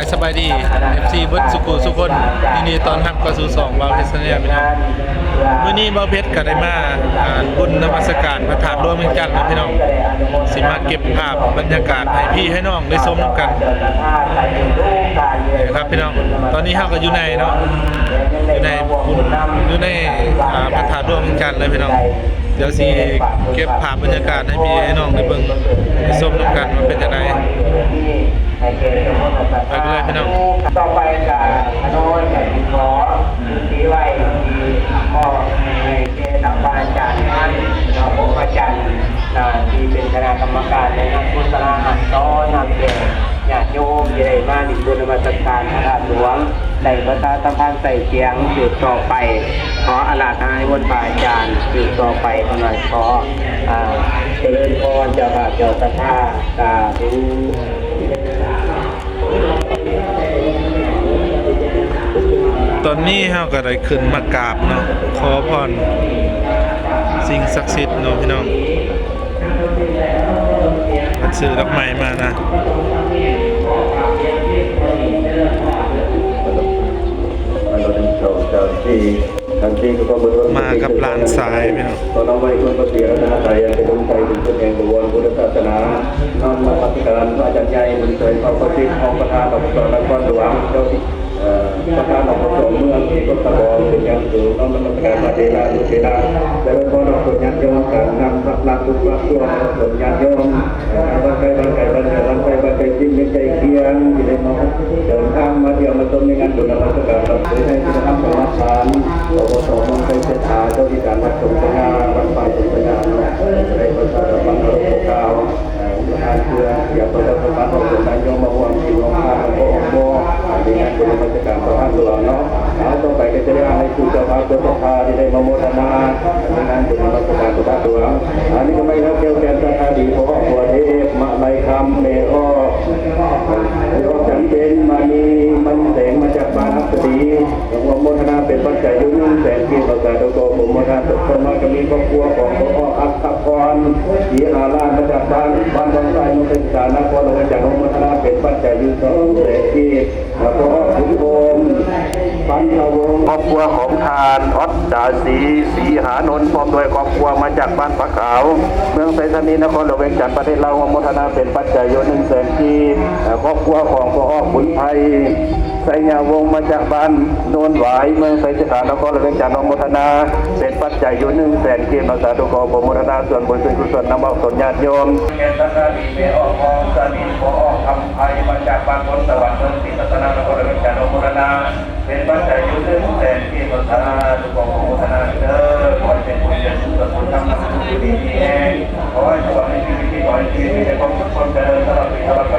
ายสบายดี FC เบิร์ดสุขุสุคนนี่ตอนฮับก็สู่2บาวเพชรเนี่ยพี่น้องมื้อนี้บาวเพชรก็ได้มาบุญนมัสการพระธาตุหลวงเวียงจันทน์นะพี่น้องสิมาเก็บภาพบรรยากาศให้พี่ให้น้องได้ชมนำกันนี่ครับพี่น้องตอนนี้เฮาก็อยู่ในเนาะอยู่ในพระธาตุหลวงเวียงจันทน์เลยพี่น้องเดี๋ยวสิเก็บภาพบรรยากาศให้พี่ให้น้องได้เบิ่งได้ชมนำกันว่าเป็นจังได๋ไปเลยพี่น้องต่อไปกับโน้นกับดินขอที่ไว้ที่พ่อในเกณฑ์อาจารย์ท่านเราพบอาจารย์ที่เป็นคณะกรรมการในนักพุทธนาหันต้อนนำแก่ญาติโยมที่ได้มาดิบุญนมัสการพระธาตุหลวงในประชาสัมพันธ์ใส่เสียงสืบต่อไปขออาราธนาให้บนป่าอาจารย์สืบต่อไปขอหน่อยขอเจริญพรเจ้าค่ะเจ้าสัทธาสาธุตอนนี้เฮาก็ได้ขึ้นมากราบเนาะขอพรสิ่งศักดิ์สิทธิ์เนาะพี่น้องมันซื้อดอกไม้มานะมากับลานทรายพี่น้องตอนเอาไว้คนก็เสียรัตนตรัยเป็นดวงใจถึงตัวเองตัวพุทธศาสนาน้อมมาปฏิการพระอาจารย์ใหญ่บุญเสยความประสิทธิ์ของประธานดอกสอนนครหลวงเจ้าที่ประธานของสงฆ์เมืองที่ก็ตะบองเป็นยังสูงน้อมนมัสการพระเทระลุเทระและก็ดอกส่วนญาติโยมการนำพระหลักทุกวัดตัวส่วนญาติโยมบ้านไกลบ้านไกลบ้านไกลบ้านไกลบ้านไกลจิ้มไม่ใจเคียงที่ได้มาเดินทางมาเที่ยวมาชมในงานบุญนมัสการเราได้ให้ที่ทำสมาทานเราก็สอนมันไปเสถาเจ้าที่การวัดสงฆ์งานวัดป่าสงฆ์งานได้ประชาสัมพันธ์เราโกาวทานเพื่ออยากประชาสัมพันธ์ของนายโยมมาห่วงจิตของข้าพระองค์บ่ในงานบุญนมัสการพระธาตุหลวงเนาะแล้วต่อไปก็จะได้ให้ผู้เจ้าภาพเจ้าศรัทธาที่ได้มาโมทนาในงานบุญนมัสการพระธาตุหลวงอันนี้ก็ไม่รับเกี่ยวกับศรัทธาดีเพราะว่าตัวเทพมาใบคำเมฆก็จำเป็นมานีมันแสงมาจากบานอัปตีหลวงโมทนาเป็นปัจจัยยุ่งแสงที่ประกาศตัวผมโมทนาทุกคนมาก็มีครอบครัวของพระอัครพรศรีอาลามาจากบ้านบางไทรมุขสานครหลวงจากหลวงโมทนาเป็นปัจจัยยุ่งสองแสงที่พระขุนโอมปันตะวงครอบครัวของทานอดดาสีหานนท์พร้อมด้วยครอบครัวมาจากบ้านปะขาวเมืองไซธานีนครหลวงเวียงจันทร์ประเทศลาวโมทนาเป็นปัจจัยยุ่ง100,000ที่ครอบครัวของพระขุนไทยไสยาวงมาจากบ้านโนนหวายเมืองไสจตานครหลวงเวียงจันทร์โมทนาเป็นปัจจัยยุ่ง100,000ที่มาสาธุขอโมทนาส่วนบุญส่วนกุศลนำเอาส่วนญาติโยมเกณฑ์สังฆาดีเมออกของสามีขอออกทำไทยมาจากบ้านคนสวรรค์เมืองศรีสัตนานครหลวงเวียงจันทร์โมทนาเป็นปัจจัยยุ่ง100,000ที่มาสาธุขอโมทนาเด้อขอเป็นบุญเป็นกุศลทำบุญดีเองขอให้สวรรค์ในชีวิตที่ขอให้ชีวิตมีแต่ความสุขความเจริญตลอดปีตลอดไป